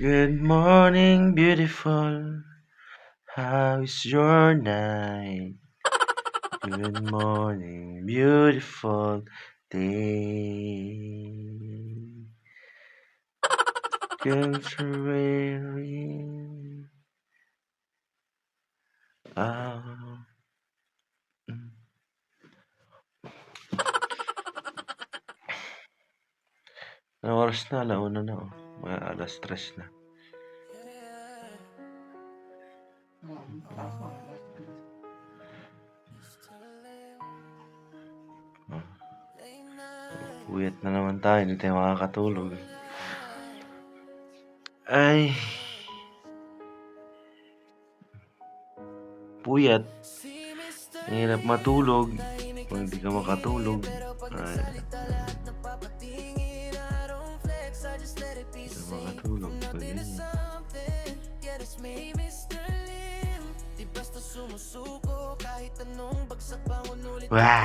Good morning, beautiful. How is your night? Good morning, beautiful day. Contrary. Ah, anong oras na? Alauna na, oh. Mga alas 3 na. Puyat na naman tayo, hindi tayo makakatulog. Ay, puyat. Hirap matulog. Kung hindi ka makatulog. Ay, hindi ka makatulog. Pag ganyan. Wah!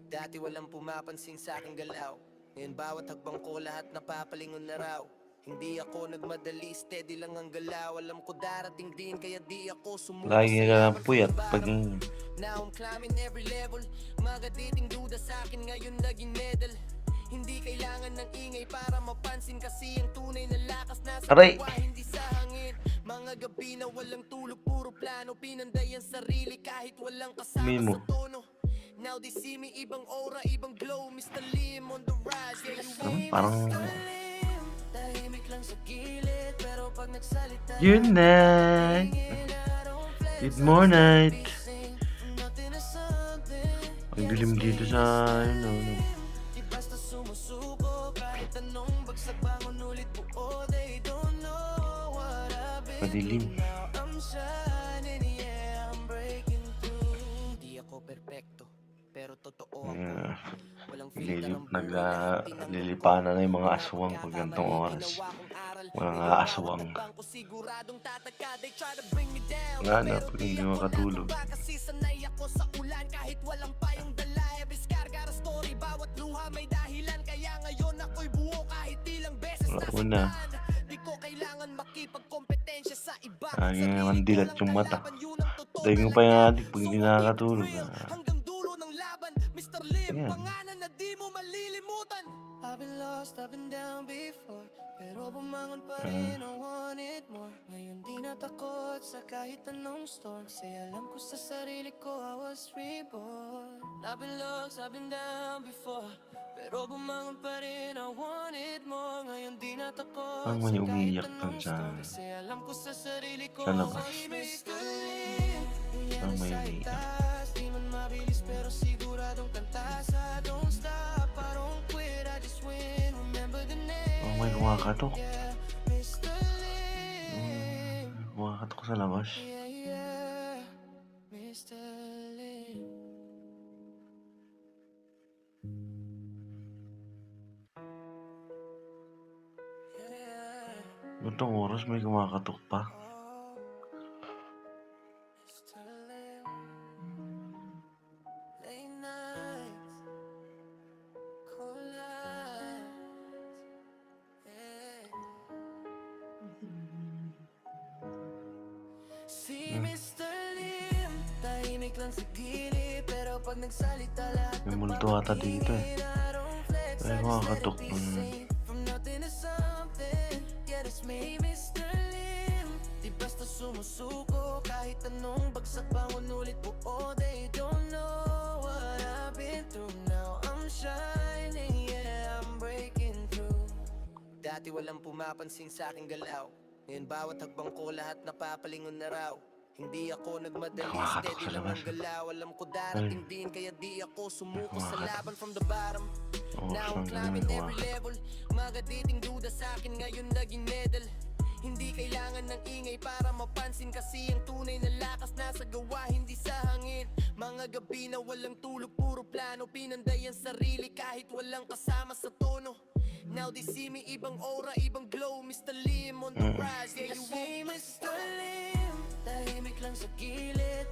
Dati walang pumapansin sa aking galaw. Ngayon bawat hagbang ko lahat napapalingon na raw. Hindi ako nagmadali, steady lang ang galaw. Alam ko darating din kaya di ako sumuko Lagi sa ka lang laban puyat from the pag bottom. Now I'm climbing every level. Mga dating duda sa akin ngayon naging medal. Hindi kailangan ng ingay para mapansin kasi ang tunay na lakas nasa Aray! gawa, hindi sa hangin. Mga gabi na walang tulog, puro plano, pinanday ang sarili kahit walang kasama Mimo. sa tono. Now they see me, ibang aura, ibang glow, Mr. Lim on the rise. Yeah, you ain't Parang Mr. Lim. Tahimik lang sa gilid, pero pag nagsalita good night. Good morning. nothing is something. Ang dilim dito sa ano. Di basta sumusuko, kahit anong bagsak bangon ulit buo. They don't know what I've been Madilim. through. Now I'm shining, yeah, I'm breaking through. Di ako perfecto, pero totoo ako. Walang filter ang buhay, lahat tinanggap ko. Naglilipanan na yung mga aswang pag gantong oras. Mga aswang. Siguradong tatagka, they try to bring me down. Nga na, pag hindi makatulog. Kasi sanay ako sa ulan kahit walang payong dala. Biskarga na story, bawat luha may dahilan. Kaya ngayon ako'y buo kahit ilang beses Wala na una. Di ko kailangan makipagkompetensya sa iba. Lagi naman dilat yung mata. Yun ang totoo Dahil mo pa yung adik pag hindi nakakatulog. hanggang dulo ng laban. Mr. Lim, Ayan. pangalan na di mo malilimutan. I've been lost, I've been down before, pero bumangon pa rin, I wanted more. Ngayon di natakot sa kahit anong storm, kasi alam ko sa sarili ko I was reborn. I've been lost, I've been down before, pero bumangon pa rin, I wanted more. Ngayon di natakot Parang may umiiyak dun sa kasi alam ko sa sarili ko sa labas. I was reborn. Parang may umiiyak. Di man mabilis pero siguradong kantasa. Don't stop, I don't quit, I just win. Remember the name. Parang may kumakatok. Yeah, Mr. Lim. Kumakatok sa labas. Yeah, yeah, Mr. Lim. Gantong oras may kumakatok pa. Mr. Lim. Late nights, cold nights. Yeah. Si Mr. Lim, tahimik lang sa gilid, pero pag nagsalita lahat May multo ata dito eh. May kumakatok. from nothing to something. Yeah, that's me, Mr. Lim. Di basta sumusuko, kahit anong bagsak bangon ulit buo. They don't know what I've been through. Now I'm shining, yeah, I'm breaking through. Dati walang pumapansin sa aking galaw. Ngayon bawat hagbang ko lahat napapalingon na raw. Hindi ako nagmadali, Kumakatok steady sa lang labas. ang galaw. Alam ko darating din kaya di ako sumuko sa laban from the bottom. Now I'm climbing every level. Mga dating duda sa akin ngayon naging medal. Hindi kailangan ng ingay para mapansin kasi ang tunay na lakas nasa gawa, hindi sa hangin. Mga gabi na walang tulog, puro plano, pinanday ang sarili kahit walang kasama sa tono. Now they see me, ibang aura, ibang glow, Mr. Lim on the rise. Yeah, you ain't Mr. Lim. Tahimik lang sa gilid,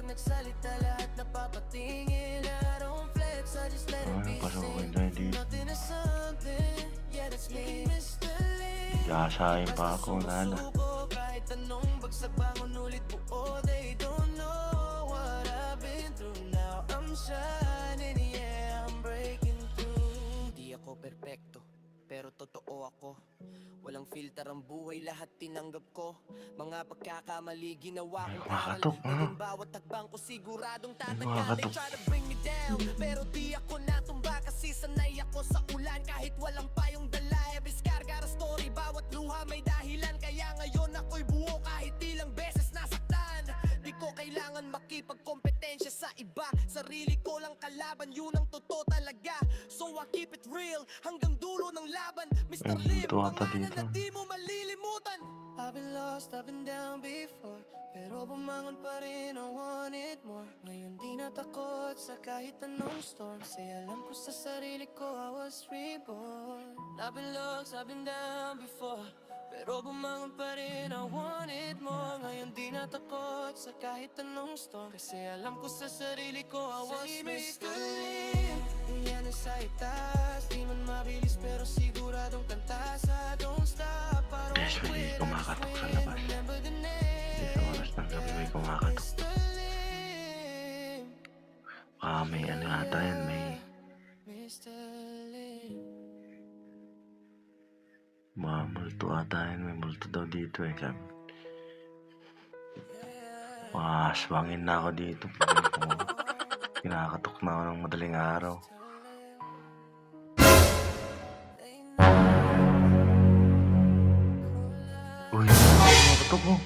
pag nagsalita lahat napapatingin. I don't flex, I just let it Ano, be pasukin seen. tayo dito. Nothing is something, yeah that's me. Mr. Lee, Gasahin pa ako, lala. sumusuko kahit anong bagsak bangon ulit buo. They don't know what I've been through. Now I'm shining, yeah I'm breaking through. Di ako perpekto, pero totoo ako. Walang filter ang buhay, lahat tinanggap ko. Mga pagkakamali, ginawa kong aral. Kumakatok, Naging bawat tagbang ko siguradong tatagal. They kumakatok. try to bring me down, pero di ako natumba. Kasi sanay ako sa ulan, kahit walang payong dala. Ebiskarga story, bawat luha may dahilan. Kaya ngayon ako'y buo kahit ilang beses nasaktan. Di ko kailangan makipagkompetensya sa iba. Sarili ko lang kalaban, yun ang totoo talaga. So I keep it real, hanggang dulo ng laban. Mr. Lim, Ito ata pangalan dito. na di mo malilimutan. I've been lost, I've been down before, pero bumangon pa rin, I want it more. Ngayon di natakot sa kahit anong storm. Say alam ko sa sarili ko, I was reborn. I've been lost, I've been down before, pero bumangon pa rin, I want it more. Ngayon di natakot sa kahit anong storm. Kasi alam ko sa sarili ko, I was reborn. Yan ang sa itaas, di man mabilis pero siguradong kantasa. Don't stop, I don't Yes, may quit, I just kumakatok sa win. labas. Remember the Dito name, oras ng gabi may kumakatok. Mr. Lim, May ano ata yan, may Mr. Lim. mga multo ata yan. May multo daw dito eh. Sabi. Aswangin na ako dito. Kinakatok na ako ng madaling araw. Uy, kumakatok oh.